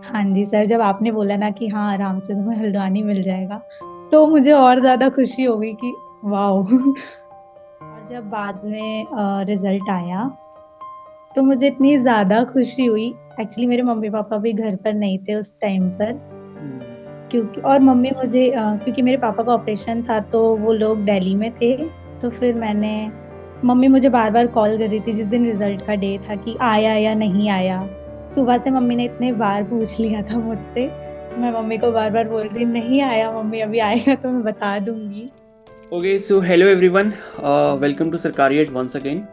हाँ जी सर, जब आपने बोला ना कि हाँ आराम से तुम्हें हल्द्वानी मिल जाएगा, तो मुझे और ज्यादा खुशी हो गई कि वाओ। और जब बाद में रिजल्ट आया तो मुझे इतनी ज्यादा खुशी हुई। एक्चुअली मेरे मम्मी पापा भी घर पर नहीं थे उस टाइम पर, क्योंकि और मम्मी मुझे क्योंकि मेरे पापा का ऑपरेशन था तो वो लोग दिल्ली में थे। तो फिर मम्मी मुझे बार बार कॉल कर रही थी जिस दिन रिजल्ट का डे था कि आया या नहीं आया। सुबह से मम्मी ने इतने बार पूछ लिया था मुझसे। मैं मम्मी को बार बार बोल रही नहीं आया मम्मी, अभी आएगा तो मैं बता दूंगी। Okay so hello everyone, welcome to Sarkari hut once again.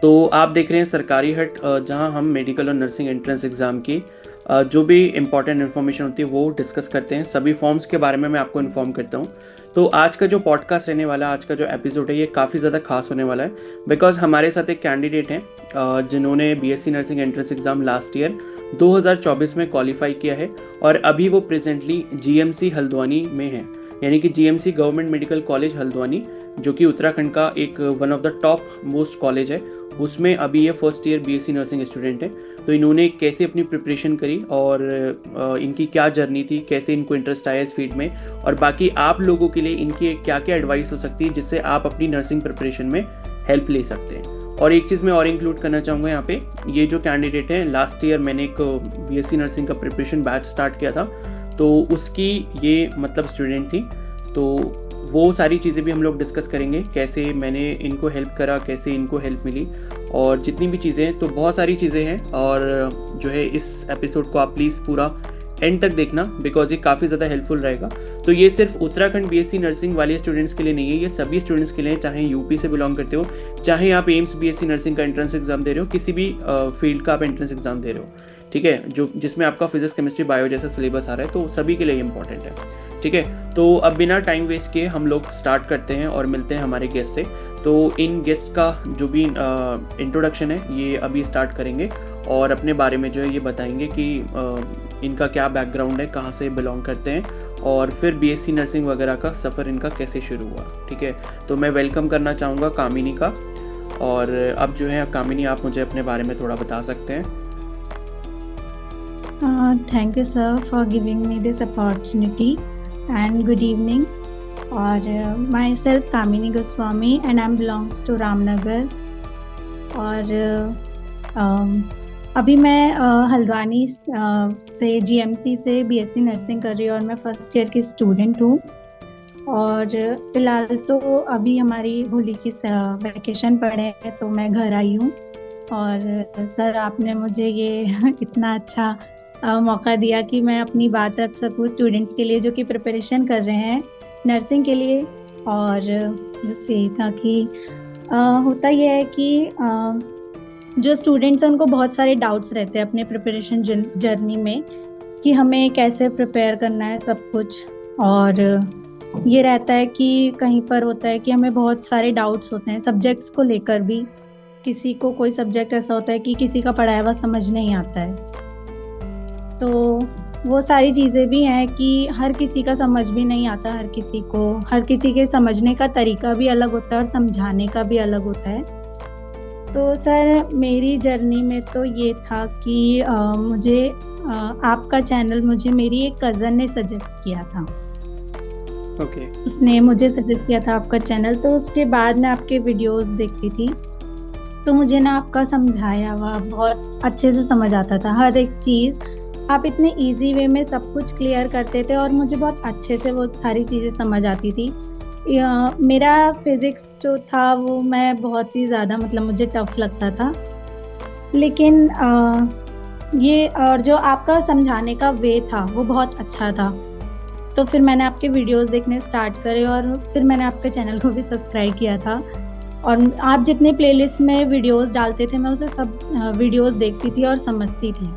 तो आप देख रहे हैं सरकारी हट, जहां हम मेडिकल और नर्सिंग एंट्रेंस एग्ज़ाम की जो भी इंपॉर्टेंट इन्फॉर्मेशन होती है वो डिस्कस करते हैं। सभी फॉर्म्स के बारे में मैं आपको इन्फॉर्म करता हूं। तो आज का जो पॉडकास्ट रहने वाला है, आज का जो एपिसोड है, ये काफ़ी ज़्यादा खास होने वाला है बिकॉज हमारे साथ एक कैंडिडेट हैं जिन्होंने BSc nursing entrance exam last year 2024 में क्वालिफाई किया है और अभी वो प्रेजेंटली जीएमसी हल्द्वानी में है, यानी कि GMC government medical college Haldwani, जो कि उत्तराखंड का एक one of the top most college है। उसमें अभी ये first year BSc nursing student है। तो इन्होंने कैसे अपनी प्रिपरेशन करी और इनकी क्या जर्नी थी, कैसे इनको इंटरेस्ट आया इस फील्ड में, और बाकी आप लोगों के लिए इनकी क्या क्या एडवाइस हो सकती है जिससे आप अपनी नर्सिंग प्रिपरेशन में हेल्प ले सकते हैं। और एक चीज़ मैं और इंक्लूड करना चाहूँगा यहाँ पे, ये जो कैंडिडेट है, लास्ट ईयर मैंने एक बीएससी नर्सिंग का प्रिपरेशन बैच स्टार्ट किया था, तो उसकी ये मतलब स्टूडेंट थी। तो वो सारी चीज़ें भी हम लोग डिस्कस करेंगे, कैसे मैंने इनको हेल्प करा, कैसे इनको हेल्प मिली, और जितनी भी चीज़ें हैं, तो बहुत सारी चीज़ें हैं। और जो है इस एपिसोड को आप प्लीज़ पूरा एंड तक देखना बिकॉज ये काफ़ी ज़्यादा हेल्पफुल रहेगा। तो ये सिर्फ उत्तराखंड बीएससी नर्सिंग वाले स्टूडेंट्स के लिए नहीं है, ये सभी स्टूडेंट्स के लिए, चाहे यूपी से बिलोंग करते हो, चाहे आप एम्स बीएससी नर्सिंग का एंट्रेंस एग्जाम दे रहे हो, किसी भी फील्ड का आप एंट्रेंस एग्जाम दे रहे हो, ठीक है, जो जिसमें आपका फिजिक्स केमिस्ट्री बायो जैसा सिलेबस आ रहा है, तो सभी के लिए इंपॉर्टेंट है। ठीक है, तो अब बिना टाइम वेस्ट किए हम लोग स्टार्ट करते हैं और मिलते हैं हमारे गेस्ट से। तो इन गेस्ट का जो भी इंट्रोडक्शन है ये अभी स्टार्ट करेंगे और अपने बारे में जो है ये बताएंगे कि इनका क्या बैकग्राउंड है, कहाँ से बिलोंग करते हैं, और फिर बीएससी नर्सिंग वगैरह का सफ़र इनका कैसे शुरू हुआ। ठीक है, तो मैं वेलकम करना चाहूँगा कामिनी का। और अब जो है कामिनी, आप मुझे अपने बारे में थोड़ा बता सकते हैं। Thank you, sir, for giving me this opportunity, and good evening. और myself Kamini Goswami and I belongs to Ramnagar. और अभी मैं हल्द्वानी से जीएमसी से बीएससी नर्सिंग कर रही हूँ और मैं फर्स्ट ईयर की स्टूडेंट हूँ। और फिलहाल तो अभी हमारी होली की वैकेशन पड़े हैं तो मैं घर आई हूँ। और सर आपने मुझे ये इतना अच्छा मौका दिया कि मैं अपनी बात रख सकूँ स्टूडेंट्स के लिए जो कि प्रिपरेशन कर रहे हैं नर्सिंग के लिए। और बस यही था कि होता यह है कि जो स्टूडेंट्स हैं उनको बहुत सारे डाउट्स रहते हैं अपने प्रिपरेशन जर्नी में कि हमें कैसे प्रिपेयर करना है सब कुछ। और ये रहता है कि कहीं पर होता है कि हमें बहुत सारे डाउट्स होते हैं सब्जेक्ट्स को लेकर भी। किसी को कोई सब्जेक्ट ऐसा होता है कि किसी का पढ़ाया हुआ समझ नहीं आता है, तो वो सारी चीज़ें भी हैं कि हर किसी का समझ भी नहीं आता, हर किसी को हर किसी के समझने का तरीका भी अलग होता है और समझाने का भी अलग होता है। तो सर मेरी जर्नी में तो ये था कि मुझे आपका चैनल मुझे मेरी एक कज़न ने सजेस्ट किया था। ओके। उसने मुझे सजेस्ट किया था आपका चैनल, तो उसके बाद मैं आपके वीडियोस देखती थी तो मुझे ना आपका समझाया हुआ बहुत अच्छे से समझ आता था हर एक चीज़। आप इतने इजी वे में सब कुछ क्लियर करते थे और मुझे बहुत अच्छे से वो सारी चीज़ें समझ आती थी। मेरा फिज़िक्स जो था वो मैं बहुत ही ज़्यादा मतलब मुझे टफ लगता था, लेकिन ये और जो आपका समझाने का वे था वो बहुत अच्छा था। तो फिर मैंने आपके वीडियोस देखने स्टार्ट करे और फिर मैंने आपके चैनल को भी सब्सक्राइब किया था। और आप जितने प्लेलिस्ट में वीडियोस डालते थे मैं उसे सब वीडियोस देखती थी और समझती थी।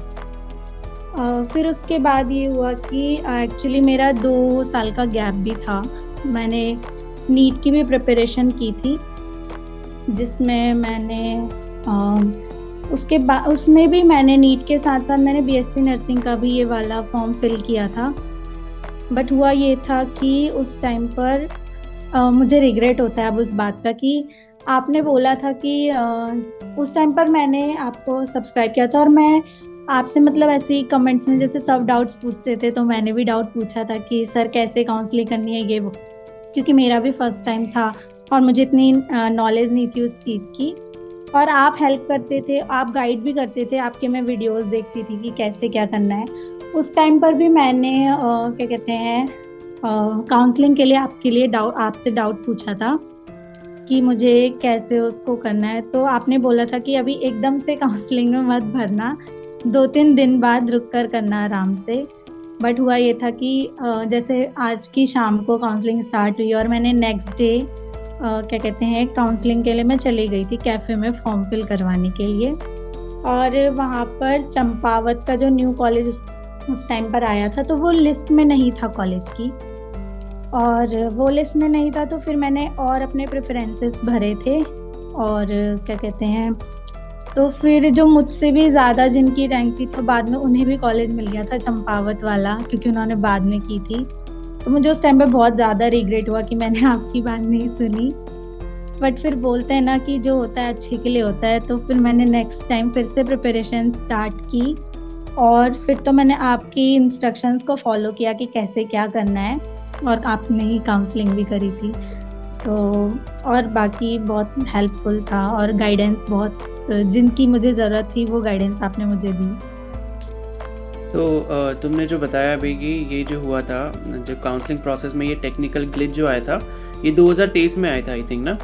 फिर उसके बाद ये हुआ कि एक्चुअली मेरा 2 साल का गैप भी था। मैंने नीट की भी प्रिपरेशन की थी जिसमें मैंने उसमें भी मैंने नीट के साथ साथ मैंने बीएससी नर्सिंग का भी ये वाला फॉर्म फिल किया था। बट हुआ ये था कि उस टाइम पर मुझे रिग्रेट होता है अब उस बात का कि आपने बोला था कि उस टाइम पर मैंने आपको सब्सक्राइब किया था और मैं आपसे मतलब ऐसे ही कमेंट्स में जैसे सब डाउट्स पूछते थे, तो मैंने भी डाउट पूछा था कि सर कैसे काउंसलिंग करनी है ये वो, क्योंकि मेरा भी फर्स्ट टाइम था और मुझे इतनी नॉलेज नहीं थी उस चीज़ की। और आप हेल्प करते थे, आप गाइड भी करते थे, आपके मैं वीडियोस देखती थी कि कैसे क्या करना है। उस टाइम पर भी मैंने क्या कहते हैं काउंसलिंग के लिए आपके लिए डाउट आपसे डाउट पूछा था कि मुझे कैसे उसको करना है। तो आपने बोला था कि अभी एकदम से काउंसलिंग में मत भरना, 2-3 दिन बाद रुक कर करना आराम से। बट हुआ ये था कि जैसे आज की शाम को काउंसलिंग स्टार्ट हुई और मैंने नेक्स्ट डे क्या कहते हैं काउंसलिंग के लिए मैं चली गई थी कैफ़े में फॉर्म फिल करवाने के लिए। और वहाँ पर चंपावत का जो न्यू कॉलेज उस टाइम पर आया था, तो वो लिस्ट में नहीं था कॉलेज की। और वो लिस्ट में नहीं था तो फिर मैंने और अपने प्रेफरेंसेस भरे थे। और क्या कहते हैं, तो फिर जो मुझसे भी ज़्यादा जिनकी रैंक थी, तो बाद में उन्हें भी कॉलेज मिल गया था चंपावत वाला, क्योंकि उन्होंने बाद में की थी। तो मुझे उस टाइम पे बहुत ज़्यादा रिग्रेट हुआ कि मैंने आपकी बात नहीं सुनी। बट फिर बोलते हैं ना कि जो होता है अच्छे के लिए होता है, तो फिर मैंने नेक्स्ट टाइम फिर से प्रिपरेशन स्टार्ट की। और फिर तो मैंने आपकी इंस्ट्रक्शंस को फॉलो किया कि कैसे क्या करना है, और आपने ही काउंसलिंग भी करी थी। तो और बाकी बहुत हेल्पफुल था और गाइडेंस बहुत, जिनकी मुझे ज़रूरत थी वो गाइडेंस आपने मुझे दी। तो तुमने जो बताया अभी कि ये जो हुआ था, जो काउंसलिंग प्रोसेस में ये टेक्निकल ग्लिच जो आया था, ये 2023 में आया था आई थिंक ना।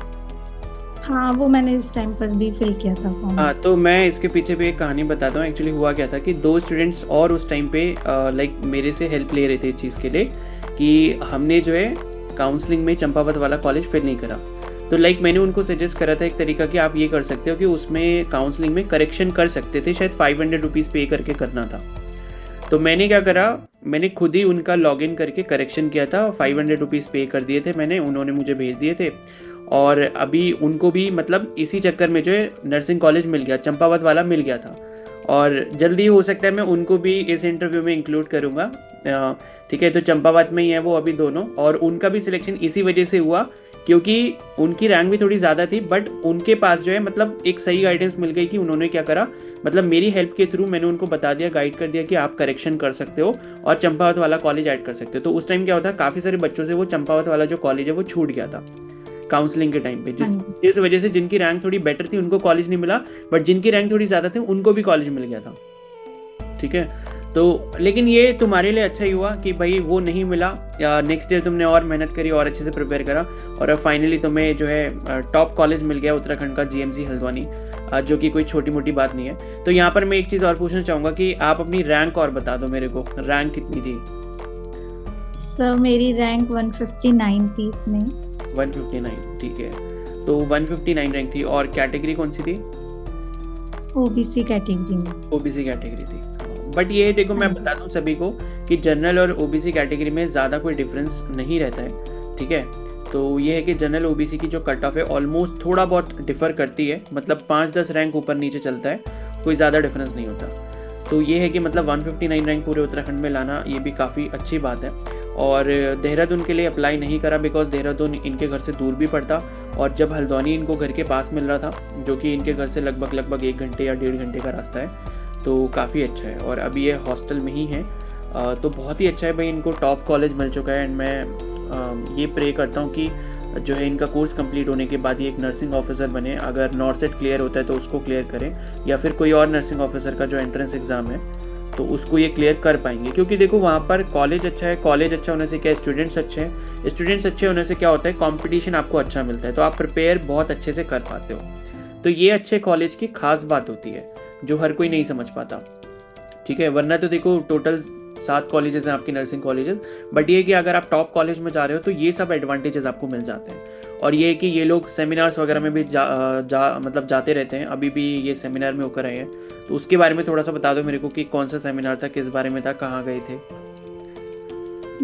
हाँ, वो मैंने उस टाइम पर भी फिल किया था फॉर्म। हाँ, तो मैं इसके पीछे भी एक कहानी बताता हूँ। एक्चुअली हुआ क्या था कि दो स्टूडेंट्स और उस टाइम पे लाइक मेरे से हेल्प ले रहे थे इस चीज़ के लिए कि हमने जो है काउंसलिंग में चंपावत वाला कॉलेज फिर नहीं करा। तो लाइक मैंने उनको सजेस्ट करा था एक तरीका कि आप ये कर सकते हो कि उसमें काउंसलिंग में करेक्शन कर सकते थे, शायद 500 रुपीज़ पे करके करना था। तो मैंने क्या करा, मैंने खुद ही उनका लॉगिन करके करेक्शन किया था, 500 रुपीज़ पे कर दिए थे मैंने, उन्होंने मुझे भेज दिए थे। और अभी उनको भी मतलब इसी चक्कर में जो है नर्सिंग कॉलेज मिल गया, चंपावत वाला मिल गया था। और जल्दी हो सकता है मैं उनको भी इस इंटरव्यू में इंक्लूड करूँगा। ठीक है, तो चंपावत में ही है वो अभी दोनों, और उनका भी सिलेक्शन इसी वजह से हुआ क्योंकि उनकी रैंक भी थोड़ी ज़्यादा थी, बट उनके पास जो है मतलब एक सही गाइडेंस मिल गई कि उन्होंने क्या करा, मतलब मेरी हेल्प के थ्रू मैंने उनको बता दिया, गाइड कर दिया कि आप करेक्शन कर सकते हो और चंपावत वाला कॉलेज ऐड कर सकते हो। तो उस टाइम क्या होता है, काफ़ी सारे बच्चों से वो चंपावत वाला जो कॉलेज है वो छूट गया था काउंसलिंग के टाइम पे, हाँ जिस वजह से जिनकी रैंक थोड़ी बेटर थी उनको कॉलेज नहीं मिला, बट जिनकी रैंक थोड़ी ज़्यादा थी उनको भी कॉलेज मिल गया था। ठीक है, तो लेकिन ये तुम्हारे लिए अच्छा ही हुआ कि भाई वो नहीं मिला, या नेक्स्ट ईयर तुमने और मेहनत करी और अच्छे से प्रिपेयर करा, और अब फाइनली तुम्हें जो है टॉप कॉलेज मिल गया उत्तराखंड का, जीएमसी हल्द्वानी, जो कि कोई छोटी मोटी बात नहीं है। तो यहाँ पर मैं एक चीज़ और पूछना चाहूँगा कि आप अपनी रैंक और बता दो मेरे को, रैंक कितनी थी? सर, मेरी रैंक 159 थी इसमें। 159, ठीक है। तो 159 रैंक थी, और कैटेगरी कौन सी थी? ओबीसी कैटेगरी में। ओबीसी कैटेगरी थी। बट ये देखो, मैं बता दूं सभी को कि जनरल और ओबीसी कैटेगरी में ज़्यादा कोई डिफरेंस नहीं रहता है। ठीक है, तो ये है कि जनरल ओबीसी की जो कट ऑफ है ऑलमोस्ट थोड़ा बहुत डिफर करती है, मतलब 5-10 रैंक ऊपर नीचे चलता है, कोई ज़्यादा डिफरेंस नहीं होता। तो ये है कि मतलब 159 रैंक पूरे उत्तराखंड में लाना ये भी काफ़ी अच्छी बात है। और देहरादून के लिए अप्लाई नहीं करा बिकॉज देहरादून इनके घर से दूर भी पड़ता, और जब हल्द्वानी इनको घर के पास मिल रहा था, जो कि इनके घर से लगभग 1 घंटे या 1.5 घंटे का रास्ता है, तो काफ़ी अच्छा है। और अभी ये हॉस्टल में ही है, तो बहुत ही अच्छा है भाई, इनको टॉप कॉलेज मिल चुका है। एंड मैं ये प्रे करता हूँ कि जो है इनका कोर्स कंप्लीट होने के बाद ये एक नर्सिंग ऑफिसर बने। अगर नॉर्सेट क्लियर होता है तो उसको क्लियर करें, या फिर कोई और नर्सिंग ऑफिसर का जो एंट्रेंस एग्ज़ाम है तो उसको ये क्लियर कर पाएंगे। क्योंकि देखो वहाँ पर कॉलेज अच्छा है, कॉलेज अच्छा होने से क्या, स्टूडेंट्स अच्छे हैं, स्टूडेंट्स अच्छे होने से क्या होता है, कंपटीशन आपको अच्छा मिलता है, तो आप प्रिपेयर बहुत अच्छे से कर पाते हो। तो ये अच्छे कॉलेज की खास बात होती है जो हर कोई नहीं समझ पाता। ठीक है, वरना तो देखो टोटल 7 कॉलेजेस हैं आपकी नर्सिंग कॉलेजेस, बट ये कि अगर आप टॉप कॉलेज में जा रहे हो तो ये सब एडवांटेजेस आपको मिल जाते हैं। और ये कि ये लोग सेमिनार्स वगैरह में भी मतलब जाते रहते हैं, अभी भी ये सेमिनार में होकर आए हैं। तो उसके बारे में थोड़ा सा बता दो मेरे को कि कौन सा सेमिनार था, किस बारे में था, कहाँ गए थे?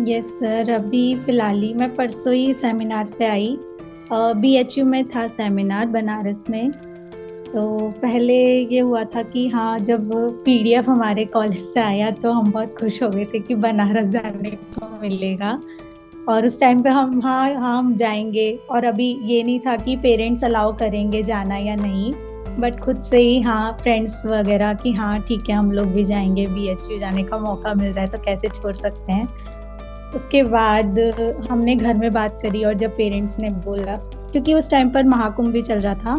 यस सर, अभी फिलहाल ही मैं परसों ही सेमिनार से आई। बीएचयू में था सेमिनार बनारस में। तो पहले ये हुआ था कि हाँ, जब पीडीएफ हमारे कॉलेज से आया तो हम बहुत खुश हो गए थे कि बनारस जाने को मिलेगा। और उस टाइम पे हम हाँ हाँ हम जाएंगे, और अभी ये नहीं था कि पेरेंट्स अलाउ करेंगे जाना या नहीं। बट खुद से ही हाँ फ्रेंड्स वगैरह कि हाँ ठीक है हम लोग भी जाएंगे, BHU जाने का मौका मिल रहा है तो कैसे छोड़ सकते हैं। उसके बाद हमने घर में बात करी और जब पेरेंट्स ने बोला, क्योंकि उस टाइम पर महाकुंभ भी चल रहा था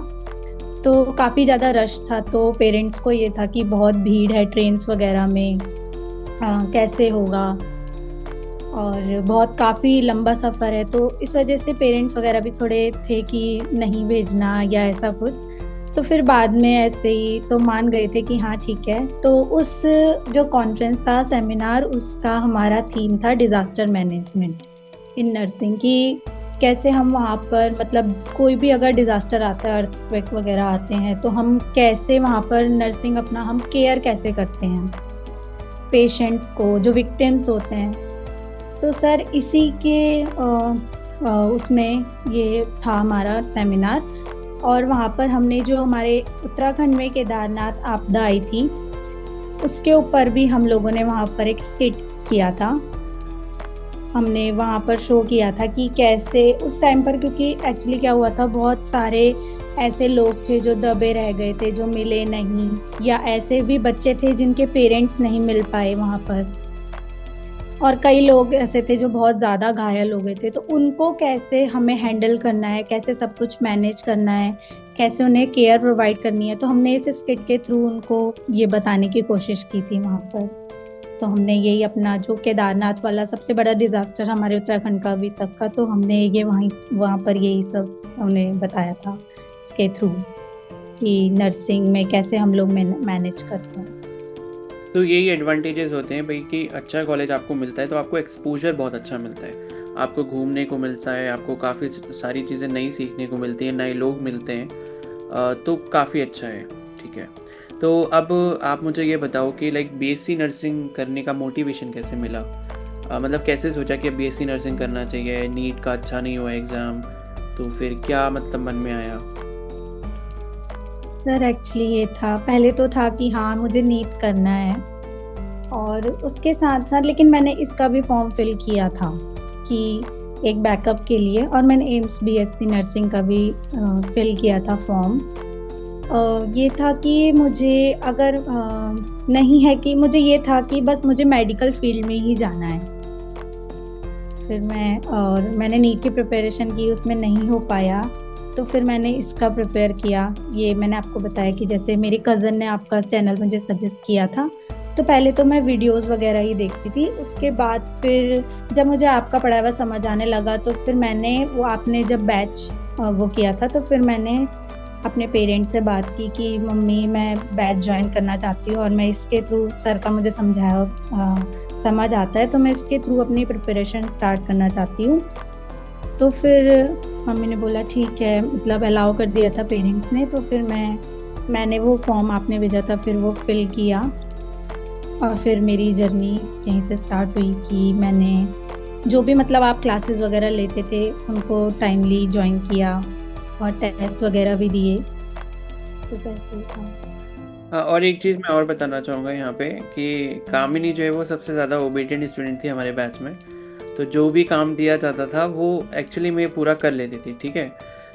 तो काफ़ी ज़्यादा रश था, तो पेरेंट्स को ये था कि बहुत भीड़ है ट्रेन्स वगैरह में, कैसे होगा, और बहुत काफ़ी लंबा सफ़र है, तो इस वजह से पेरेंट्स वगैरह भी थोड़े थे कि नहीं भेजना या ऐसा कुछ। तो फिर बाद में ऐसे ही तो मान गए थे कि हाँ ठीक है। तो उस जो कॉन्फ्रेंस था, सेमिनार, उसका हमारा थीम था डिज़ास्टर मैनेजमेंट इन नर्सिंग, कि कैसे हम वहाँ पर मतलब कोई भी अगर डिज़ास्टर आता है, अर्थक्वेक वगैरह आते हैं, तो हम कैसे वहाँ पर नर्सिंग अपना हम केयर कैसे करते हैं पेशेंट्स को जो विक्टिम्स होते हैं। तो सर इसी के उसमें ये था हमारा सेमिनार, और वहाँ पर हमने जो हमारे उत्तराखंड में केदारनाथ आपदा आई थी उसके ऊपर भी हम लोगों ने वहाँ पर एक स्किट किया था। हमने वहाँ पर शो किया था कि कैसे उस टाइम पर, क्योंकि एक्चुअली क्या हुआ था, बहुत सारे ऐसे लोग थे जो दबे रह गए थे, जो मिले नहीं, या ऐसे भी बच्चे थे जिनके पेरेंट्स नहीं मिल पाए वहाँ पर, और कई लोग ऐसे थे जो बहुत ज़्यादा घायल हो गए थे। तो उनको कैसे हमें हैंडल करना है, कैसे सब कुछ मैनेज करना है, कैसे उन्हें केयर प्रोवाइड करनी है, तो हमने इस स्किट के थ्रू उनको ये बताने की कोशिश की थी वहाँ पर। तो हमने यही अपना जो केदारनाथ वाला सबसे बड़ा डिज़ास्टर हमारे उत्तराखंड का अभी तक का, तो हमने ये वहाँ पर यही सब उन्हें बताया था इसके थ्रू कि नर्सिंग में कैसे हम लोग मैनेज करते हैं। तो यही एडवांटेजेस होते हैं भाई कि अच्छा कॉलेज आपको मिलता है तो आपको एक्सपोजर बहुत अच्छा मिलता है, आपको घूमने को मिलता है, आपको काफ़ी सारी चीज़ें नई सीखने को मिलती हैं, नए लोग मिलते हैं, तो काफ़ी अच्छा है। ठीक है, तो अब आप मुझे ये बताओ कि लाइक BSc नर्सिंग करने का मोटिवेशन कैसे मिला? मतलब कैसे सोचा कि अब BSc नर्सिंग करना चाहिए, नीट का अच्छा नहीं हुआ एग्ज़ाम, तो फिर क्या मतलब मन में आया? सर एक्चुअली ये था, पहले तो था कि हाँ मुझे नीट करना है, और उसके साथ साथ लेकिन मैंने इसका भी फॉर्म फिल किया था कि एक बैकअप के लिए, और मैंने एम्स BSc नर्सिंग का भी फिल किया था फॉर्म। ये था कि मुझे अगर नहीं है कि मुझे ये था कि बस मुझे मेडिकल फील्ड में ही जाना है। फिर मैंने नीट की प्रिपरेशन की, उसमें नहीं हो पाया, तो फिर मैंने इसका प्रिपेयर किया। ये मैंने आपको बताया कि जैसे मेरी कज़न ने आपका चैनल मुझे सजेस्ट किया था, तो पहले तो मैं वीडियोस वगैरह ही देखती थी, उसके बाद फिर जब मुझे आपका पढ़ाया हुआ समझ आने लगा, तो फिर मैंने वो आपने जब बैच वो किया था, तो फिर मैंने अपने पेरेंट्स से बात की कि मम्मी मैं बैच ज्वाइन करना चाहती हूँ, और मैं इसके थ्रू सर का मुझे समझ आता है, तो मैं इसके थ्रू अपनी प्रिपरेशन स्टार्ट करना चाहती हूँ। तो फिर मम्मी ने बोला ठीक है, मतलब अलाउ कर दिया था पेरेंट्स ने। तो फिर मैंने वो फॉर्म आपने भेजा था, फिर वो फिल किया, और फिर मेरी जर्नी यहीं से स्टार्ट हुई कि मैंने जो भी मतलब आप क्लासेस वगैरह लेते थे उनको टाइमली ज्वाइन किया, और टेस्ट वगैरह भी दिए, तो वैसे ही था। और एक चीज़ मैं और बताना चाहूँगा यहाँ पे कि कामिनी जो है वो सबसे ज़्यादा ओबीडियंट स्टूडेंट थी हमारे बैच में, तो जो भी काम दिया जाता था वो एक्चुअली में पूरा कर लेती थी। ठीक है,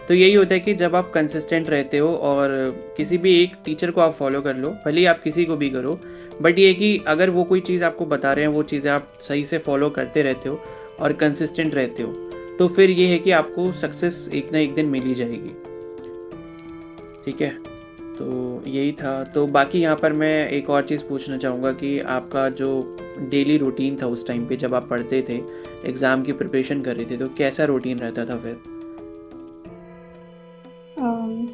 तो यही होता है कि जब आप कंसिस्टेंट रहते हो और किसी भी एक टीचर को आप फॉलो कर लो, भले ही आप किसी को भी करो, बट ये कि अगर वो कोई चीज़ आपको बता रहे हैं वो चीज़ें आप सही से फॉलो करते रहते हो और कंसिस्टेंट रहते हो, तो फिर ये है कि आपको सक्सेस एक ना एक दिन मिल ही जाएगी। ठीक है, तो यही था। तो बाकी यहाँ पर मैं एक और चीज़ पूछना चाहूँगा कि आपका जो डेली रूटीन था उस टाइम पे जब आप पढ़ते थे, एग्ज़ाम की प्रिपरेशन कर रहे थे, तो कैसा रूटीन रहता था फिर?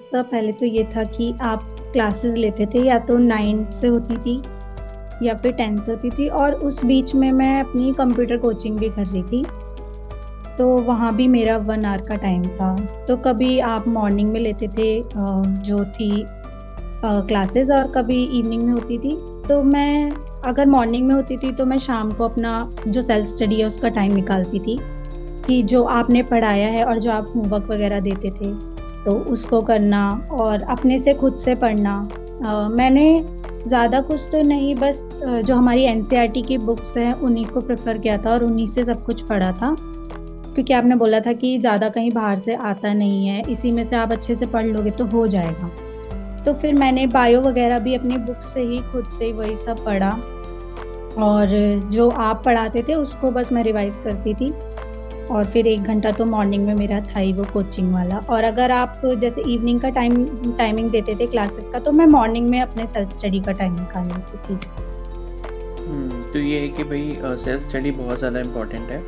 सर पहले तो ये था कि आप क्लासेस लेते थे, या तो 9 से होती थी या फिर 10 से होती थी, और उस बीच में मैं अपनी कंप्यूटर कोचिंग भी कर रही थी, तो वहाँ भी मेरा 1 आवर का टाइम था। तो कभी आप मॉर्निंग में लेते थे जो थी क्लासेस, और कभी इवनिंग में होती थी। तो मैं अगर मॉर्निंग में होती थी तो मैं शाम को अपना जो सेल्फ स्टडी है उसका टाइम निकालती थी, कि जो आपने पढ़ाया है और जो आप होमवर्क वगैरह देते थे तो उसको करना, और अपने से खुद से पढ़ना। मैंने ज़्यादा कुछ तो नहीं, बस जो हमारी NCERT की बुक्स हैं उन्हीं को प्रेफर किया था और उन्हीं से सब कुछ पढ़ा था, क्योंकि आपने बोला था कि ज़्यादा कहीं बाहर से आता नहीं है, इसी में से आप अच्छे से पढ़ लोगे तो हो जाएगा। तो फिर मैंने बायो वगैरह भी अपनी बुक से ही खुद से ही वही सब पढ़ा, और जो आप पढ़ाते थे उसको बस मैं रिवाइज करती थी। और फिर 1 घंटा तो मॉर्निंग में मेरा था ही वो कोचिंग वाला। और अगर आप जैसे इवनिंग का टाइमिंग देते थे क्लासेस का, तो मैं मॉर्निंग में अपने सेल्फ स्टडी का टाइम निकाल लेती थी। तो ये है कि भाई सेल्फ स्टडी बहुत ज़्यादा इम्पॉर्टेंट है,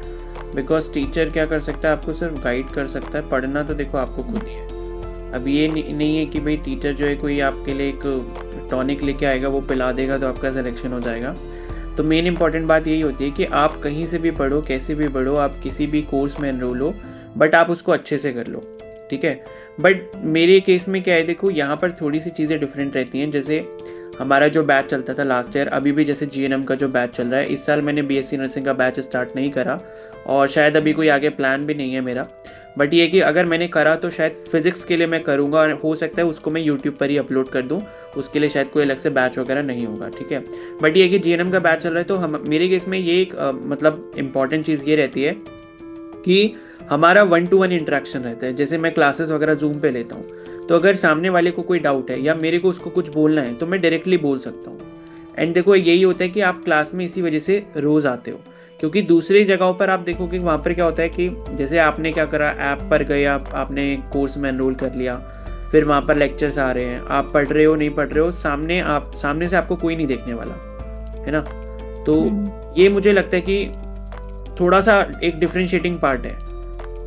बिकॉज टीचर क्या कर सकता है, आपको सिर्फ गाइड कर सकता है, पढ़ना तो देखो आपको खुद ही है। अब ये नहीं है कि भाई टीचर जो है कोई आपके लिए एक टॉनिक लेके आएगा, वो पिला देगा तो आपका सिलेक्शन हो जाएगा। तो मेन इंपॉर्टेंट बात यही होती है कि आप कहीं से भी पढ़ो, कैसे भी पढ़ो, आप किसी भी कोर्स में एनरोल हो, बट आप उसको अच्छे से कर लो, ठीक है। बट मेरे केस में क्या है, देखो यहाँ पर थोड़ी सी चीज़ें डिफरेंट रहती हैं। जैसे हमारा जो बैच चलता था लास्ट ईयर, अभी भी जैसे जीएनएम का जो बैच चल रहा है, इस साल मैंने बीएससी नर्सिंग का बैच स्टार्ट नहीं करा, और शायद अभी कोई आगे प्लान भी नहीं है मेरा। बट ये कि अगर मैंने करा तो शायद फिजिक्स के लिए मैं करूँगा, और हो सकता है उसको मैं यूट्यूब पर ही अपलोड कर दूँ, उसके लिए शायद कोई अलग से बैच वगैरह नहीं होगा, ठीक है। बट ये कि जीएनएम का बैच चल रहा है, तो हम मेरे केस में ये एक मतलब इम्पॉर्टेंट चीज़ ये रहती है कि हमारा 1-to-1 इंटरेक्शन रहता है। जैसे मैं क्लासेस वगैरह जूम पे लेता हूँ, तो अगर सामने वाले को कोई डाउट है या मेरे को उसको कुछ बोलना है, तो मैं डायरेक्टली बोल सकता हूँ। एंड देखो यही होता है कि आप क्लास में इसी वजह से रोज़ आते हो, क्योंकि दूसरी जगहों पर आप देखोगे वहाँ पर क्या होता है कि जैसे आपने क्या करा, ऐप पर गए, आपने कोर्स में एनरोल कर लिया, फिर वहाँ पर लेक्चर्स आ रहे हैं, आप पढ़ रहे हो नहीं पढ़ रहे हो, सामने से आपको कोई नहीं देखने वाला है ना। तो ये मुझे लगता है कि थोड़ा सा एक डिफरेंशिएटिंग पार्ट है,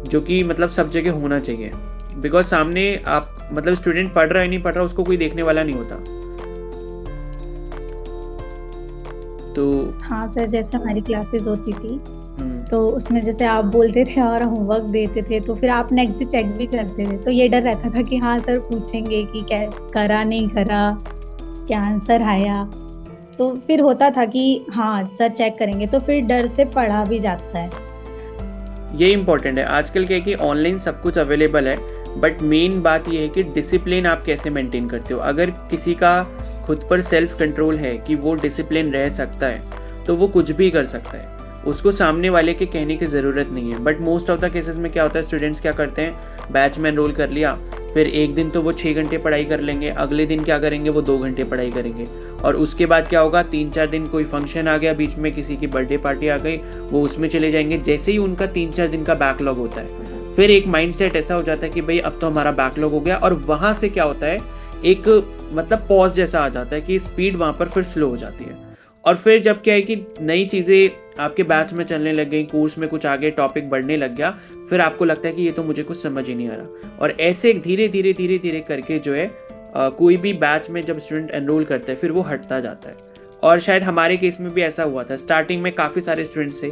जो कि मतलब सब जगह होना चाहिए। बिकॉज सामने आप मतलब स्टूडेंट पढ़ रहा है नहीं पढ़ रहा, उसको कोई देखने वाला नहीं होता। तो हाँ सर, जैसे हमारी क्लासेस होती थी तो उसमें जैसे आप बोलते थे और होमवर्क देते थे, तो फिर आप नेक्स्ट डे चेक भी करते थे, तो ये डर रहता था कि हाँ सर पूछेंगे कि क्या करा नहीं करा, क्या आंसर आया। तो फिर होता था कि हाँ सर चेक करेंगे, तो फिर डर से पढ़ा भी जाता है। ये इम्पोर्टेंट है। आजकल क्या है कि ऑनलाइन सब कुछ अवेलेबल है, बट मेन बात ये है कि डिसिप्लिन आप कैसे मेंटेन करते हो। अगर किसी का खुद पर सेल्फ कंट्रोल है कि वो डिसिप्लिन रह सकता है, तो वो कुछ भी कर सकता है, उसको सामने वाले के कहने की ज़रूरत नहीं है। But most of the cases में क्या होता है, स्टूडेंट्स क्या करते हैं, बैच में एनरोल कर लिया, फिर एक दिन तो वो 6 घंटे पढ़ाई कर लेंगे, अगले दिन क्या करेंगे, वो 2 घंटे पढ़ाई करेंगे, और उसके बाद क्या होगा, 3-4 दिन कोई फंक्शन आ गया, बीच में किसी की बर्थडे पार्टी आ गई, वो उसमें चले जाएंगे। जैसे ही उनका 3-4 दिन का बैकलॉग होता है, फिर एक माइंडसेट ऐसा हो जाता है कि भाई अब तो हमारा बैकलॉग हो गया, और वहाँ से क्या होता है, एक मतलब पॉज जैसा आ जाता है कि स्पीड वहाँ पर फिर स्लो हो जाती है। और फिर जब क्या है कि नई चीज़ें आपके बैच में चलने लग गई, कोर्स में कुछ आगे टॉपिक बढ़ने लग गया, फिर आपको लगता है कि ये तो मुझे कुछ समझ ही नहीं आ रहा। और ऐसे धीरे धीरे धीरे धीरे करके जो है कोई भी बैच में जब स्टूडेंट एनरोल करता है, फिर वो हटता जाता है। और शायद हमारे केस में भी ऐसा हुआ था, स्टार्टिंग में काफ़ी सारे स्टूडेंट्स थे,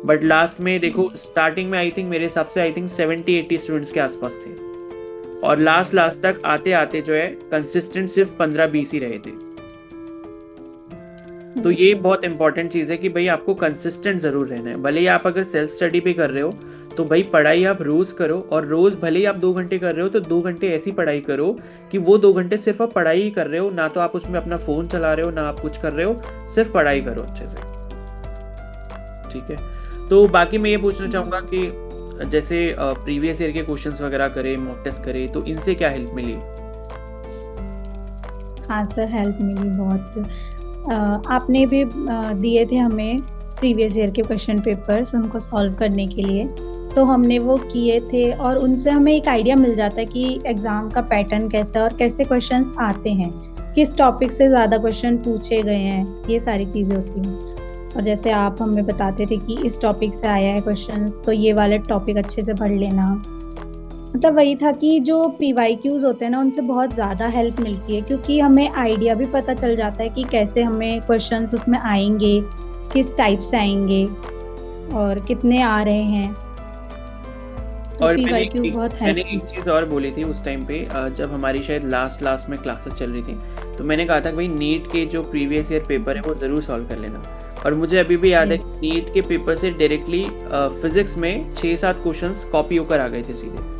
बट लास्ट में देखो, स्टार्टिंग में आई थिंक मेरे हिसाब से 70-80 स्टूडेंट्स के आसपास थे, और लास्ट तक आते आते जो है कंसिस्टेंट सिर्फ 15-20 ही रहे थे। तो ये बहुत इंपॉर्टेंट चीज़ है कि भाई आपको कंसिस्टेंट ज़रूर रहना है। भले ही आप अगर सेल्फ स्टडी भी कर रहे हो, तो भाई पढ़ाई आप रोज़ करो, और रोज़ भले ही आप 2 घंटे कर रहे हो, तो 2 घंटे ऐसी पढ़ाई करो कि वो 2 घंटे सिर्फ आप पढ़ाई ही कर रहे हो, ना तो आप उसमें अपना फ़ोन चला रहे हो, ना आप कुछ कर रहे हो, सिर्फ पढ़ाई करो अच्छे से, ठीक है। तो बाकी मैं ये पूछना चाहूँगा कि जैसे प्रीवियस ईयर के क्वेश्चंस वगैरह करे, मॉक टेस्ट करे, तो इनसे क्या हेल्प मिली? हाँ सर, हेल्प मिली बहुत। आपने भी दिए थे हमें प्रीवियस ईयर के क्वेश्चन पेपर्स, उनको सॉल्व करने के लिए, तो हमने वो किए थे, और उनसे हमें एक आइडिया मिल जाता है कि एग्ज़ाम का पैटर्न कैसा है और कैसे क्वेश्चंस आते हैं, किस टॉपिक से ज़्यादा क्वेश्चन पूछे गए हैं, ये सारी चीज़ें होती हैं। और जैसे आप हमें बताते थे कि इस टॉपिक से आया है क्वेश्चंस, तो ये वाले टॉपिक अच्छे से पढ़ लेना। मतलब वही था कि जो PYQs होते हैं ना, उनसे बहुत ज़्यादा हेल्प मिलती है, क्योंकि हमें आइडिया भी पता चल जाता है कि कैसे हमें क्वेश्चंस उसमें आएंगे, किस टाइप से आएंगे और कितने आ रहे हैं। तो और PYQ बहुत मैंने हेल्प। एक चीज़ और बोली थी उस टाइम पे, जब हमारी शायद लास्ट में क्लासेस चल रही थी, तो मैंने कहा था कि भाई नीट के जो प्रीवियस ईयर पेपर है वो ज़रूर सॉल्व कर लेना। और मुझे अभी भी याद है कि नीट के पेपर से डायरेक्टली फिजिक्स में 6-7 क्वेश्चंस कॉपी होकर आ गए थे सीधे,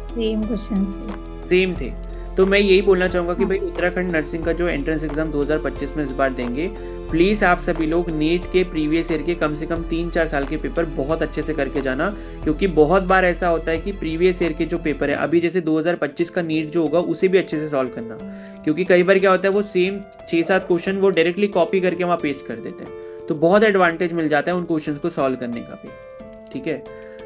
सेम क्वेश्चन सेम थे। तो मैं यही बोलना चाहूँगा कि भाई उत्तराखंड नर्सिंग का जो एंट्रेंस एग्जाम 2025 में इस बार देंगे, प्लीज़ आप सभी लोग नीट के प्रीवियस ईयर के कम से कम 3-4 साल के पेपर बहुत अच्छे से करके जाना, क्योंकि बहुत बार ऐसा होता है कि प्रीवियस ईयर के जो पेपर है अभी जैसे 2025 का नीट जो होगा उसे भी अच्छे से सॉल्व करना, क्योंकि कई बार क्या होता है वो सेम 6-7 क्वेश्चन वो डायरेक्टली कॉपी करके वहाँ पेस्ट कर देते हैं, तो बहुत एडवांटेज मिल जाता है उन क्वेश्चन को सॉल्व करने का भी। ठीक है,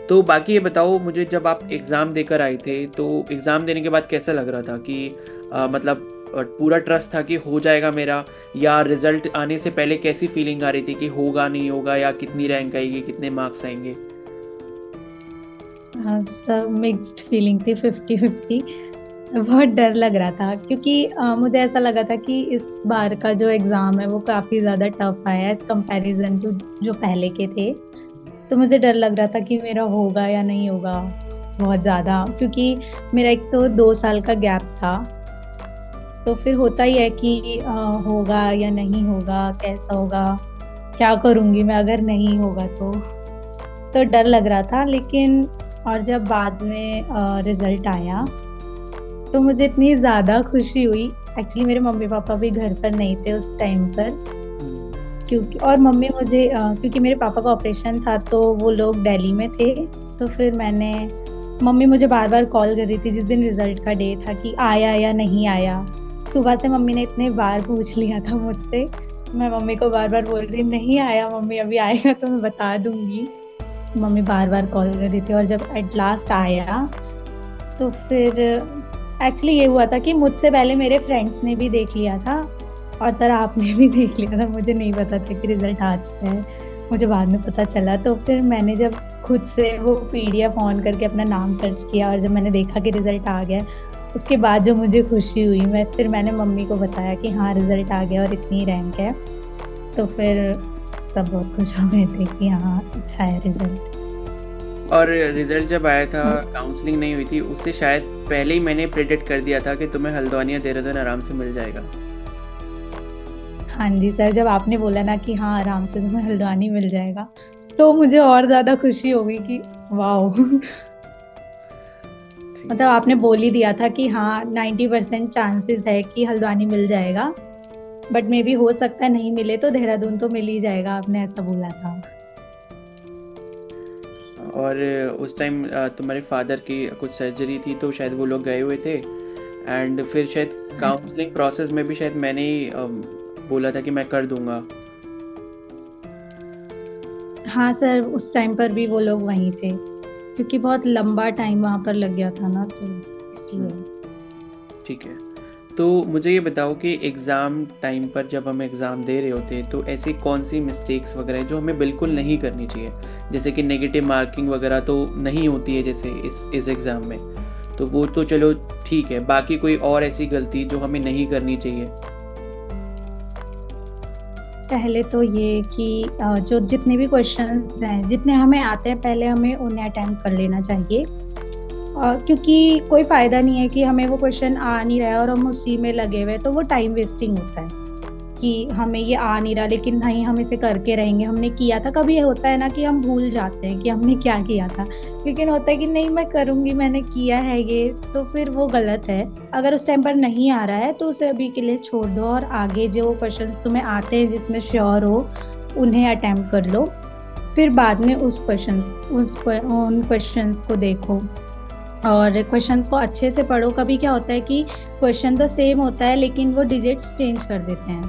तो बाकी ये बताओ मुझे, जब आप एग्ज़ाम देकर आए थे तो एग्ज़ाम देने के बाद कैसा लग रहा था कि मतलब पूरा ट्रस्ट था कि हो जाएगा मेरा, या रिजल्ट आने से पहले कैसी फीलिंग आ रही थी कि होगा नहीं होगा, या कितनी रैंक आएगी, कितने मार्क्स आएंगे? हाँ, सब मिक्स्ड फीलिंग थी, 50-50। बहुत डर लग रहा था क्योंकि मुझे ऐसा लगा था कि इस बार का जो एग्ज़ाम है वो काफ़ी ज़्यादा टफ आया है एज़ कंपैरिजन टू जो पहले के थे। तो मुझे डर लग रहा था कि मेरा होगा या नहीं होगा, बहुत ज़्यादा, क्योंकि मेरा एक तो 2 साल का गैप था। तो फिर होता ही है कि होगा या नहीं होगा, कैसा होगा, क्या करूँगी मैं अगर नहीं होगा तो डर लग रहा था। लेकिन और जब बाद में रिज़ल्ट आया तो मुझे इतनी ज़्यादा खुशी हुई। एक्चुअली मेरे मम्मी-पापा भी घर पर नहीं थे उस टाइम पर, क्योंकि और मम्मी मुझे क्योंकि मेरे पापा का ऑपरेशन था तो वो लोग दिल्ली में थे। तो फिर मम्मी मुझे बार-बार कॉल कर रही थी जिस दिन रिज़ल्ट का डे था कि आया या नहीं आया। सुबह से मम्मी ने इतने बार पूछ लिया था मुझसे, मैं मम्मी को बार-बार बोल रही नहीं आया मम्मी, अभी आएगा तो मैं बता दूँगी। मम्मी बार-बार कॉल कर रही थी और जब एट लास्ट आया तो फिर एक्चुअली ये हुआ था कि मुझसे पहले मेरे फ्रेंड्स ने भी देख लिया था और सर आपने भी देख लिया था। मुझे नहीं पता था कि रिज़ल्ट आ चुका है, मुझे बाद में पता चला। तो फिर मैंने जब खुद से वो पीडीएफ ऑन करके अपना नाम सर्च किया और जब मैंने देखा कि रिज़ल्ट आ गया, उसके बाद जो मुझे खुशी हुई, मैंने मम्मी को बताया कि हाँ रिज़ल्ट आ गया और इतनी रैंक है। तो फिर सब बहुत खुश हो गए थे कि हाँ अच्छा है रिज़ल्ट। और रिजल्ट जब आया था, काउंसलिंग नहीं हुई थी, उससे शायद पहले ही मैंने प्रेडिक्ट कर दिया था कि तुम्हें हल्द्वानी या देहरादून आराम से मिल जाएगा। हाँ जी सर, जब आपने बोला ना कि हाँ आराम से तुम्हें हल्द्वानी मिल जाएगा तो मुझे और ज़्यादा खुशी हो गई कि वाओ। मतलब आपने बोल ही दिया था कि हाँ 90% चांसेस है कि हल्द्वानी मिल जाएगा, बट मे बी हो सकता है नहीं मिले तो देहरादून तो मिल ही जाएगा, आपने ऐसा बोला था। और उस टाइम तुम्हारे फादर की कुछ सर्जरी थी तो शायद वो लोग गए हुए थे, एंड फिर शायद काउंसलिंग प्रोसेस में भी शायद मैंने ही बोला था कि मैं कर दूंगा। हाँ सर, उस टाइम पर भी वो लोग वहीं थे क्योंकि बहुत लंबा टाइम वहाँ पर लग गया था ना, तो इसलिए। ठीक है, तो मुझे ये बताओ कि एग्ज़ाम टाइम पर जब हम एग्ज़ाम दे रहे होते हैं तो ऐसी कौन सी मिस्टेक्स वगैरह है जो हमें बिल्कुल नहीं करनी चाहिए, जैसे कि नेगेटिव मार्किंग वगैरह तो नहीं होती है जैसे इस एग्ज़ाम में, तो वो तो चलो ठीक है, बाकी कोई और ऐसी गलती जो हमें नहीं करनी चाहिए? पहले तो ये कि जो जितने भी क्वेश्चंस हैं, जितने हमें आते हैं, पहले हमें उन्हें अटेम्प्ट कर लेना चाहिए। क्योंकि कोई फ़ायदा नहीं है कि हमें वो क्वेश्चन आ नहीं रहा है और हम उसी में लगे हुए हैं, तो वो टाइम वेस्टिंग होता है कि हमें ये आ नहीं रहा लेकिन नहीं हम इसे करके रहेंगे, हमने किया था। कभी होता है ना कि हम भूल जाते हैं कि हमने क्या किया था, लेकिन होता है कि नहीं मैं करूँगी, मैंने किया है ये, तो फिर वो गलत है। अगर उस टाइम पर नहीं आ रहा है तो उसे अभी के लिए छोड़ दो और आगे जो क्वेश्चंस तुम्हें आते हैं जिसमें श्योर हो उन्हें अटेम्प्ट कर लो। फिर बाद में उन क्वेश्चंस को देखो और क्वेश्चंस को अच्छे से पढ़ो। कभी क्या होता है कि क्वेश्चन तो सेम होता है लेकिन वो डिजिट्स चेंज कर देते हैं,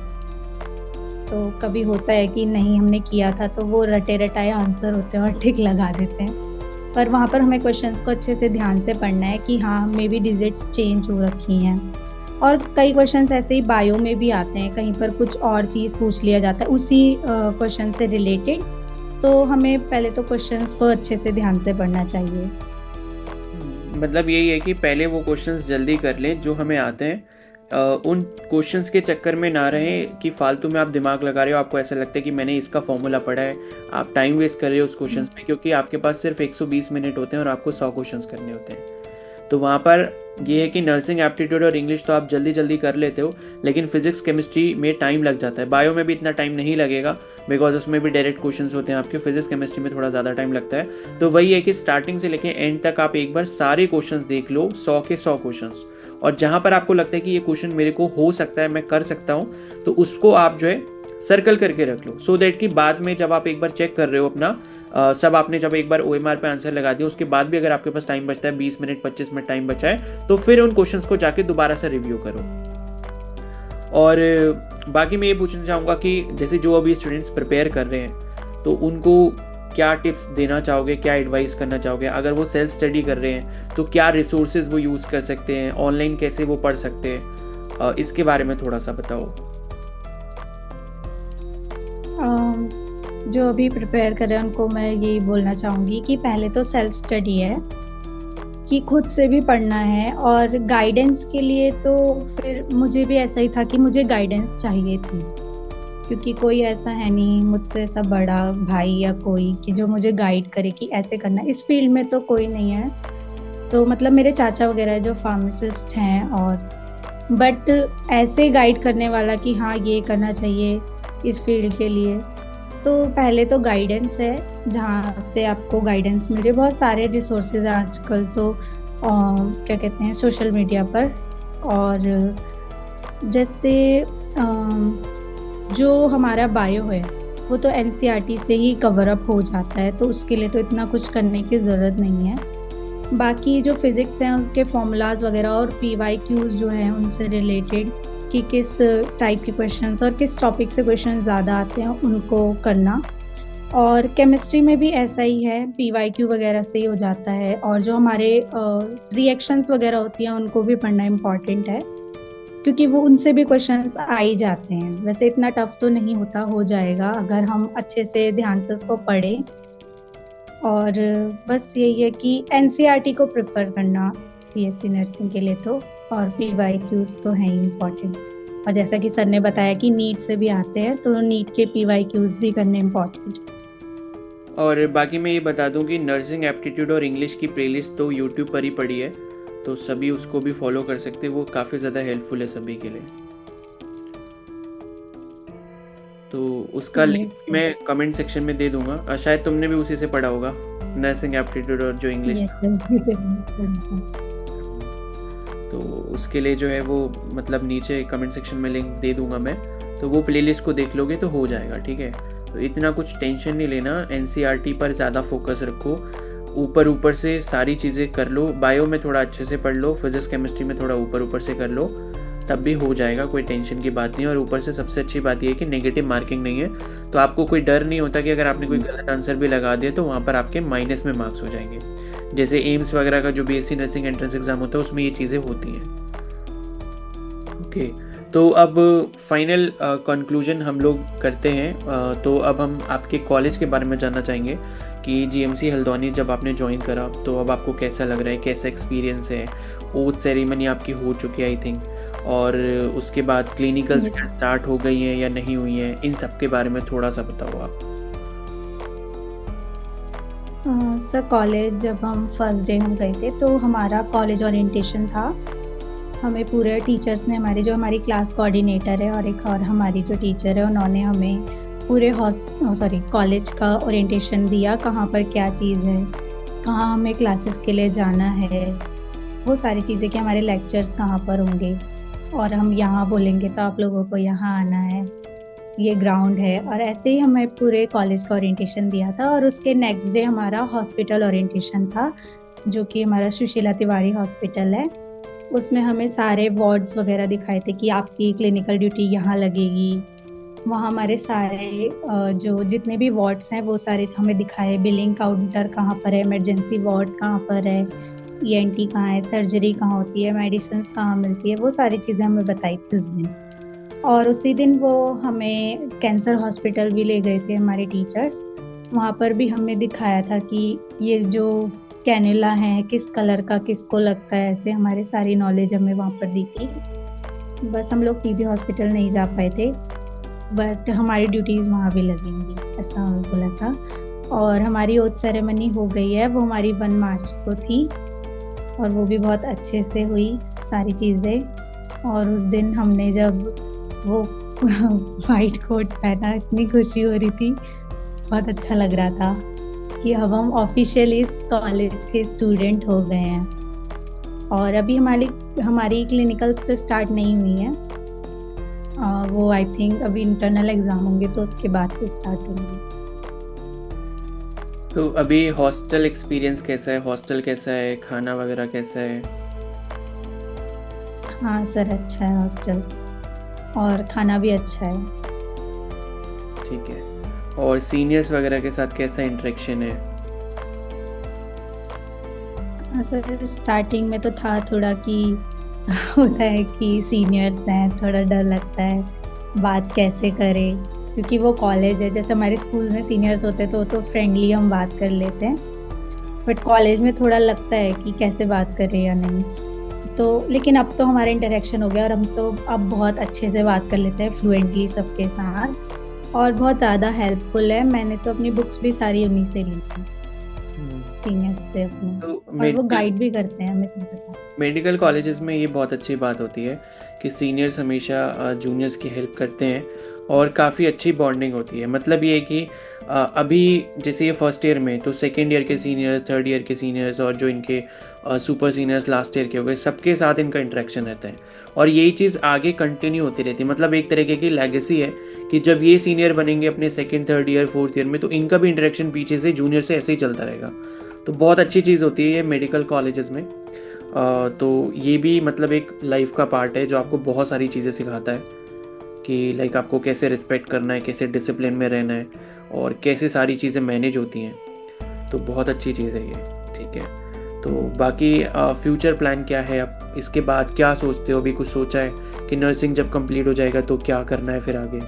तो कभी होता है कि नहीं हमने किया था तो वो रटे रटाए आंसर होते हैं और टिक लगा देते हैं। पर वहाँ पर हमें क्वेश्चंस को अच्छे से ध्यान से पढ़ना है कि हाँ मे बी डिजिट्स चेंज हो रखी हैं। और कई क्वेश्चंस ऐसे ही बायो में भी आते हैं, कहीं पर कुछ और चीज़ पूछ लिया जाता है उसी क्वेश्चन से रिलेटेड, तो हमें पहले तो क्वेश्चंस को अच्छे से ध्यान से पढ़ना चाहिए। मतलब यही है कि पहले वो क्वेश्चंस जल्दी कर लें जो हमें आते हैं, उन क्वेश्चंस के चक्कर में ना रहें कि फालतू में आप दिमाग लगा रहे हो, आपको ऐसा लगता है कि मैंने इसका फॉर्मूला पढ़ा है, आप टाइम वेस्ट कर रहे हो उस क्वेश्चंस पे, क्योंकि आपके पास सिर्फ 120 मिनट होते हैं और आपको 100 क्वेश्चंस करने होते हैं। तो वहाँ पर ये है कि नर्सिंग एप्टीट्यूड और इंग्लिश तो आप जल्दी जल्दी कर लेते हो, लेकिन फिजिक्स केमिस्ट्री में टाइम लग जाता है। बायो में भी इतना टाइम नहीं लगेगा बिकॉज उसमें भी डायरेक्ट क्वेश्चंस होते हैं आपके, फिजिक्स केमिस्ट्री में थोड़ा ज़्यादा टाइम लगता है। तो वही है कि स्टार्टिंग से लेकर एंड तक आप एक बार सारे क्वेश्चंस देख लो, 100 के 100 क्वेश्चंस, और जहाँ पर आपको लगता है कि ये क्वेश्चन मेरे को हो सकता है, मैं कर सकता हूँ, तो उसको आप जो है सर्कल करके रख लो, सो दैट कि बाद में जब आप एक बार चेक कर रहे हो अपना सब आपने जब एक बार OMR पे आंसर लगा दिया, उसके बाद भी अगर आपके पास टाइम बचता है 20 मिनट 25 मिनट टाइम बचा है, तो फिर उन क्वेश्चंस को जाके दोबारा से रिव्यू करो। और बाकी मैं ये पूछना चाहूँगा कि जैसे जो अभी स्टूडेंट्स प्रिपेयर कर रहे हैं, तो उनको क्या टिप्स देना चाहोगे, क्या एडवाइस करना चाहोगे? अगर वो सेल्फ स्टडी कर रहे हैं तो क्या रिसोर्सेज वो यूज़ कर सकते हैं, ऑनलाइन कैसे वो पढ़ सकते हैं, इसके बारे में थोड़ा सा बताओ। जो अभी प्रिपेयर कर रहे हैं उनको मैं यही बोलना चाहूँगी कि पहले तो सेल्फ स्टडी है, कि खुद से भी पढ़ना है। और गाइडेंस के लिए तो फिर मुझे भी ऐसा ही था कि मुझे गाइडेंस चाहिए थी, क्योंकि कोई ऐसा है नहीं मुझसे ऐसा बड़ा भाई या कोई कि जो मुझे गाइड करे कि ऐसे करना। इस फील्ड में तो कोई नहीं है, तो मतलब मेरे चाचा वगैरह जो फार्मासिस्ट हैं, और बट ऐसे गाइड करने वाला कि हाँ ये करना चाहिए इस फील्ड के लिए। तो पहले तो गाइडेंस है, जहाँ से आपको गाइडेंस मिले। बहुत सारे रिसोर्सेज आजकल तो क्या कहते हैं सोशल मीडिया पर। और जैसे जो हमारा बायो है वो तो NCERT से ही कवर अप हो जाता है, तो उसके लिए तो इतना कुछ करने की ज़रूरत नहीं है। बाकी जो फिज़िक्स हैं उसके फॉर्मूलाज वगैरह और PYQs जो हैं उनसे रिलेटेड कि किस टाइप के क्वेश्चंस और किस टॉपिक से क्वेश्चन ज़्यादा आते हैं उनको करना। और केमिस्ट्री में भी ऐसा ही है, PYQ वगैरह से ही हो जाता है। और जो हमारे रिएक्शंस वगैरह होती हैं उनको भी पढ़ना इम्पॉर्टेंट है, क्योंकि वो उनसे भी क्वेश्चंस आ ही जाते हैं। वैसे इतना टफ तो नहीं होता, हो जाएगा अगर हम अच्छे से ध्यान से उसको पढ़ें। और बस यही है कि NCERT को प्रेफर करना BSc नर्सिंग के लिए तो, और PYQs तो हैं इम्पॉर्टेंट। और जैसा कि सर ने बताया कि नीट से भी आते हैं, तो नीट के PYQs भी करने इम्पॉर्टेंट। और बाकी मैं ये बता दूं कि नर्सिंग एप्टीट्यूड और इंग्लिश की प्लेलिस्ट तो यूट्यूब पर ही पड़ी है, तो सभी उसको भी फॉलो कर सकते हैं, वो काफ़ी ज़्यादा हेल्पफुल है सभी के लिए। तो उसका लिंक मैं कमेंट सेक्शन में दे दूंगा, शायद तुमने भी उसी से पढ़ा होगा, नर्सिंग एप्टीट्यूड और जो इंग्लिश। तो उसके लिए जो है वो मतलब नीचे कमेंट सेक्शन में लिंक दे दूंगा मैं, तो वो प्लेलिस्ट को देख लोगे तो हो जाएगा, ठीक है। तो इतना कुछ टेंशन नहीं लेना, NCERT पर ज़्यादा फोकस रखो, ऊपर से सारी चीज़ें कर लो। बायो में थोड़ा अच्छे से पढ़ लो, फिजिक्स केमिस्ट्री में थोड़ा ऊपर से कर लो, तब भी हो जाएगा, कोई टेंशन की बात नहीं। और ऊपर से सबसे अच्छी बात यह है कि नेगेटिव मार्किंग नहीं है, तो आपको कोई डर नहीं होता कि अगर आपने कोई गलत आंसर भी लगा दिया तो वहाँ पर आपके माइनस में मार्क्स हो जाएंगे। जैसे एम्स वगैरह का जो BSc नर्सिंग एंट्रेंस एग्जाम होता है उसमें ये चीज़ें होती हैं। ओके, तो अब फाइनल कंक्लूजन हम लोग करते हैं। तो अब हम आपके कॉलेज के बारे में जानना चाहेंगे कि GMC हल्द्वानी जब आपने ज्वाइन करा तो अब आपको कैसा लग रहा है, कैसा एक्सपीरियंस है? ओथ सेरेमनी आपकी हो चुकी है आई थिंक, और उसके बाद क्लिनिकल्स स्टार्ट हो गई हैं या नहीं हुई हैं, इन सब के बारे में थोड़ा सा बताओ आप। सर कॉलेज जब हम फर्स्ट डे हम गए थे तो हमारा कॉलेज ओरिएंटेशन था। हमें पूरे टीचर्स ने, हमारी क्लास कोऑर्डिनेटर है और एक और हमारी जो टीचर है, उन्होंने हमें पूरे कॉलेज का ओरिएंटेशन दिया, कहाँ पर क्या चीज़ है, कहाँ हमें क्लासेस के लिए जाना है, वो सारी चीज़ें कि हमारे लेक्चर्स कहाँ पर होंगे, और हम यहाँ बोलेंगे तो आप लोगों को यहाँ आना है, ये ग्राउंड है। और ऐसे ही हमें पूरे कॉलेज का ओरिएंटेशन दिया था। और उसके नेक्स्ट डे हमारा हॉस्पिटल ओरिएंटेशन था, जो कि हमारा सुशीला तिवारी हॉस्पिटल है। उसमें हमें सारे वार्ड्स वगैरह दिखाए थे कि आपकी क्लिनिकल ड्यूटी यहाँ लगेगी। वहाँ हमारे सारे जो जितने भी वार्ड्स हैं वो सारे हमें दिखाए, बिलिंग काउंटर कहाँ पर है, इमरजेंसी वार्ड कहाँ पर है, ENT कहाँ है, सर्जरी कहाँ होती है, मेडिसिन कहाँ मिलती है, वो सारी चीज़ें हमें बताई थी उस दिन। और उसी दिन वो हमें कैंसर हॉस्पिटल भी ले गए थे हमारे टीचर्स। वहाँ पर भी हमें दिखाया था कि ये जो कैनुला है किस कलर का किसको लगता है, ऐसे हमारे सारी नॉलेज हमें वहाँ पर दी थी। बस हम लोग TB हॉस्पिटल नहीं जा पाए थे, बट हमारी ड्यूटीज़ वहाँ भी लगेंगी, ऐसा हमें बोला था। और हमारी ओथ सेरेमनी हो गई है, वो हमारी 1 मार्च को थी, और वो भी बहुत अच्छे से हुई सारी चीज़ें। और उस दिन हमने जब वो वाइट कोट पहना, इतनी खुशी हो रही थी, बहुत अच्छा लग रहा था कि अब हम ऑफिशियली इस कॉलेज के स्टूडेंट हो गए हैं। और अभी हमारी क्लिनिकल्स तो स्टार्ट नहीं हुई हैं, वो आई थिंक अभी इंटरनल एग्जाम होंगे तो उसके बाद से स्टार्ट होंगे। तो अभी हॉस्टल एक्सपीरियंस कैसा है, हॉस्टल कैसा है, खाना वगैरह कैसा है? हाँ सर, अच्छा है हॉस्टल, और खाना भी अच्छा है। ठीक है। और सीनियर्स वगैरह के साथ कैसा इंटरेक्शन है? हाँ सर, स्टार्टिंग में तो था थोड़ा कि होता है कि सीनियर्स हैं, थोड़ा डर लगता है बात कैसे करें, क्योंकि वो कॉलेज है। जैसे हमारे स्कूल में सीनियर्स होते तो वो तो फ्रेंडली हम बात कर लेते हैं, बट कॉलेज में थोड़ा लगता है कि कैसे बात करें या नहीं। तो लेकिन अब तो हमारा इंटरेक्शन हो गया और हम तो अब बहुत अच्छे से बात कर लेते हैं फ्लुएंटली सबके साथ, और बहुत ज़्यादा हेल्पफुल है। मैंने तो अपनी बुक्स भी सारी उन्हीं से ली थी, सीनियर्स से अपने, तो और वो मेडिकल गाइड भी करते हैं हमें सब बता। मेडिकल कॉलेजेस में ये बहुत अच्छी बात होती है कि सीनियर्स हमेशा जूनियर्स की हेल्प करते हैं और काफ़ी अच्छी बॉन्डिंग होती है। मतलब ये है कि अभी जैसे ये फर्स्ट ईयर में, तो सेकेंड ईयर के सीनियर्स, थर्ड ईयर के सीनियर्स और जो इनके सुपर सीनियर्स लास्ट ईयर के हो गए, सबके साथ इनका इंटरेक्शन रहता है और यही चीज़ आगे कंटिन्यू होती रहती है। मतलब एक तरीके की लेगेसी है कि जब ये सीनियर बनेंगे अपने second, third year, fourth year में, तो इनका भी इंटरेक्शन पीछे से जूनियर से ऐसे ही चलता रहेगा। तो बहुत अच्छी चीज़ होती है ये मेडिकल कॉलेजेस में। तो ये भी मतलब एक लाइफ का पार्ट है जो आपको बहुत सारी चीज़ें सिखाता है कि लाइक आपको कैसे रिस्पेक्ट करना है, कैसे डिसिप्लिन में रहना है और कैसे सारी चीज़ें मैनेज होती हैं। तो बहुत अच्छी चीज़ है ये। ठीक है। तो बाकी फ्यूचर प्लान क्या है, अब इसके बाद क्या सोचते हो? अभी कुछ सोचा है कि नर्सिंग जब कंप्लीट हो जाएगा तो क्या करना है फिर आगे?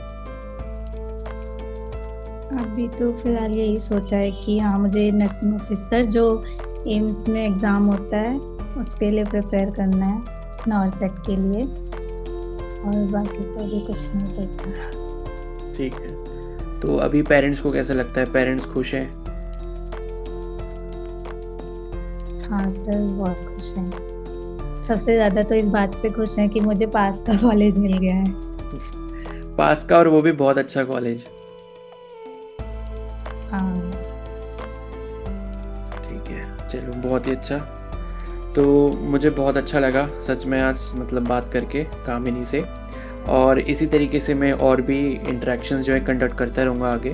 अभी तो फिलहाल यही सोचा है कि हाँ, मुझे नर्सिंग ऑफिसर जो एम्स में एग्ज़ाम होता है उसके लिए प्रिपेयर करना है, नॉरसेट के लिए। और बाकी तो अभी कुछ नहीं सोचा। ठीक है। तो अभी पेरेंट्स को कैसा लगता है, पेरेंट्स खुश हैं? हाँ सर, बहुत खुश हैं। सबसे ज़्यादा तो इस बात से खुश हैं कि मुझे पास का कॉलेज मिल गया है। पास का, और वो भी बहुत अच्छा कॉलेज। हाँ। ठीक है, चलो बहुत ही अच्छा। तो मुझे बहुत अच्छा लगा सच में आज मतलब बात करके कामिनी से, और इसी तरीके से मैं और भी इंटरेक्शंस जो है कंडक्ट करता रहूँगा आगे,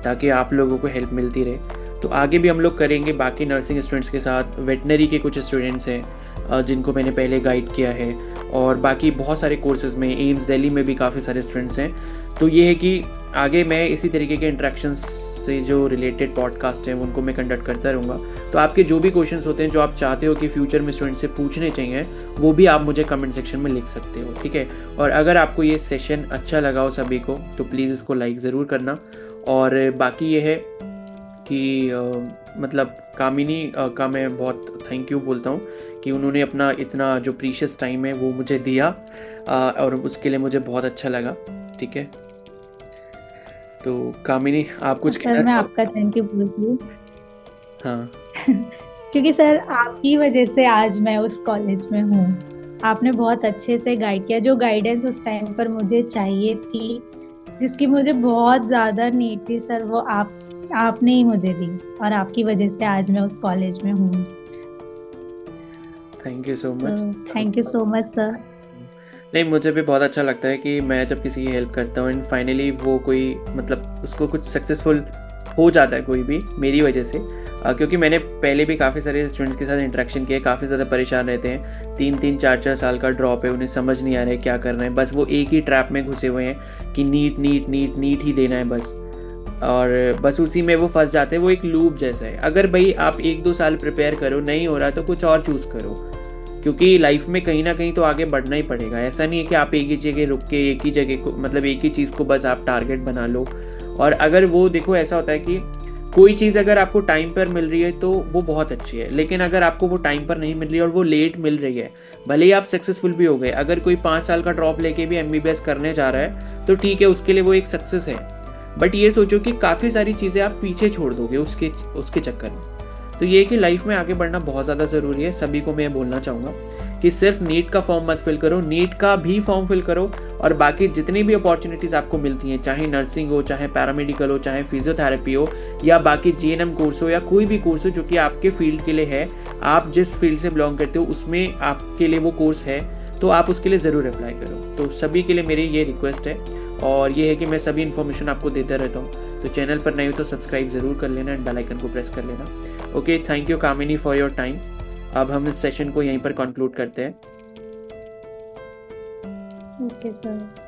ताकि आप लोगों को हेल्प मिलती रहे। तो आगे भी हम लोग करेंगे बाकी नर्सिंग स्टूडेंट्स के साथ। वेटनरी के कुछ स्टूडेंट्स हैं जिनको मैंने पहले गाइड किया है, और बाकी बहुत सारे कोर्सेज़ में एम्स दिल्ली में भी काफ़ी सारे स्टूडेंट्स हैं। तो ये है कि आगे मैं इसी तरीके के इंटरेक्शंस से जो रिलेटेड पॉडकास्ट हैं उनको मैं कंडक्ट करता रहूँगा। तो आपके जो भी क्वेश्चंस होते हैं जो आप चाहते हो कि फ्यूचर में स्टूडेंट से पूछने चाहिए, वो भी आप मुझे कमेंट सेक्शन में लिख सकते हो। ठीक है। और अगर आपको ये सेशन अच्छा लगा हो सभी को, तो प्लीज़ इसको लाइक ज़रूर करना। और बाकी ये है कि मतलब कामिनी का मैं बहुत थैंक यू बोलता हूँ कि उन्होंने अपना इतना जो प्रीशियस टाइम है वो मुझे दिया, और उसके लिए मुझे बहुत अच्छा लगा। ठीक है। तो कामिनी, आप कुछ सर, कहना मैं चाहोगे? आपका थैंक यू बोलती हूँ। हाँ। क्योंकि सर, आपकी वजह से आज मैं उस कॉलेज में हूँ। आपने बहुत अच्छे से गाइड किया, जो गाइडेंस उस टाइम पर मुझे चाहिए थी, जिसकी मुझे बहुत ज्यादा नीड थी सर, वो आपने ही मुझे दी, और आपकी वजह से आज मैं उस कॉलेज में हूँ। थैंक यू सो तो much. Thank you so much sir. नहीं, मुझे भी बहुत अच्छा लगता है कि मैं जब किसी की हेल्प करता हूँ एंड फाइनली वो कोई मतलब उसको कुछ सक्सेसफुल हो जाता है कोई भी मेरी वजह से। क्योंकि मैंने पहले भी काफ़ी सारे स्टूडेंट्स के साथ इंटरेक्शन किया, काफ़ी ज़्यादा परेशान रहते हैं। 3-3 4-4 साल का ड्रॉप है, उन्हें समझ नहीं आ रहा है क्या करना है, बस वो एक ही ट्रैप में घुसे हुए हैं कि नीट नीट नीट नीट ही देना है बस। और बस उसी में वो फंस जाते हैं। वो एक लूप जैसा है। अगर भाई आप 1-2 साल प्रिपेयर करो, नहीं हो रहा तो कुछ और चूज़ करो, क्योंकि लाइफ में कहीं ना कहीं तो आगे बढ़ना ही पड़ेगा। ऐसा नहीं है कि आप एक ही जगह रुक के एक ही जगह को मतलब एक ही चीज़ को बस आप टारगेट बना लो। और अगर वो देखो, ऐसा होता है कि कोई चीज़ अगर आपको टाइम पर मिल रही है तो वो बहुत अच्छी है, लेकिन अगर आपको वो टाइम पर नहीं मिल रही है और वो लेट मिल रही है, भले ही आप सक्सेसफुल भी हो गए, अगर कोई 5 साल का ड्रॉप लेके भी एमबीबीएस करने जा रहा है तो ठीक है, उसके लिए वो एक सक्सेस है। बट ये सोचो कि काफ़ी सारी चीज़ें आप पीछे छोड़ दोगे उसके उसके चक्कर में। तो ये कि लाइफ में आगे बढ़ना बहुत ज़्यादा ज़रूरी है। सभी को मैं बोलना चाहूँगा कि सिर्फ नीट का फॉर्म मत फिल करो, नीट का भी फॉर्म फिल करो, और बाकी जितनी भी अपॉर्चुनिटीज़ आपको मिलती हैं, चाहे नर्सिंग हो, चाहे पैरामेडिकल हो, चाहे फिजियोथेरेपी हो, या बाकी जीएनएम कोर्स हो, या कोई भी कोर्स हो जो कि आपके फील्ड के लिए है, आप जिस फील्ड से बिलोंग करते हो उसमें आपके लिए वो कोर्स है, तो आप उसके लिए ज़रूर अप्लाई करो। तो सभी के लिए मेरी ये रिक्वेस्ट है, और ये है कि मैं सभी इन्फॉर्मेशन आपको देता रहता हूँ। तो चैनल पर नहीं हो तो सब्सक्राइब ज़रूर कर लेना एंड बेल आइकन को प्रेस कर लेना। Okay, thank you Kamini for your time. अब हम इस सेशन को यहीं पर कंक्लूड करते हैं। Okay sir.